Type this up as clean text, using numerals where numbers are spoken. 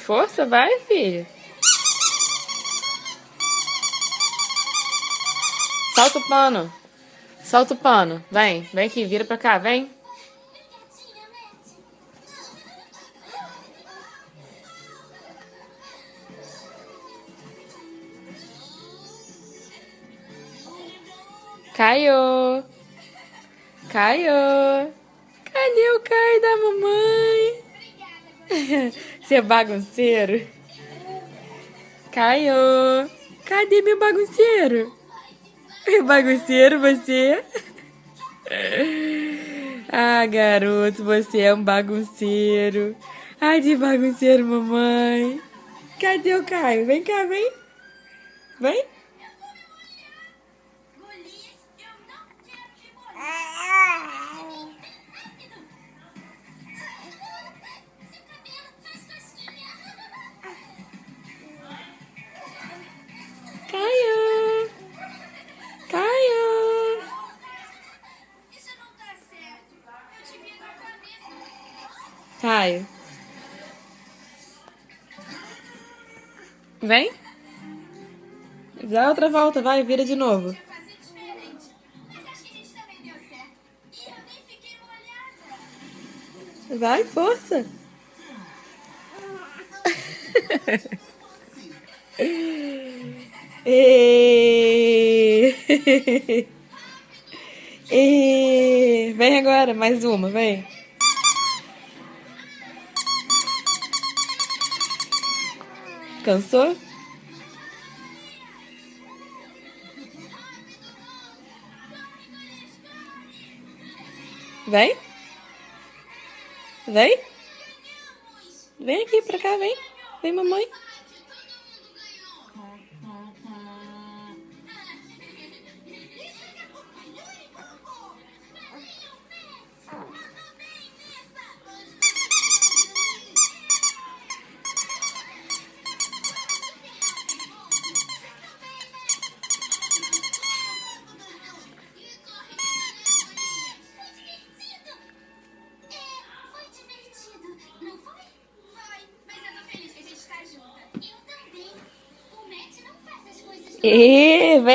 força, vai, filho. Solta o pano. Solta o pano. Vem, vem aqui, vira pra cá, vem. Caio. Caio. Cadê o Caio da mamãe? Você é bagunceiro? Caio. Cadê meu bagunceiro? É bagunceiro você? Ah, garoto, você é um bagunceiro. Ai, de bagunceiro, mamãe. Cadê o Caio? Vem cá, vem. Vem. Caio. Caio. Caio. Vem. Dá outra volta, vai, vira de novo. Vai, força. Vem agora, mais uma, vem. Cansou? Vem. Vem. Vem aqui pra cá, vem. Vem, mamãe. Vem.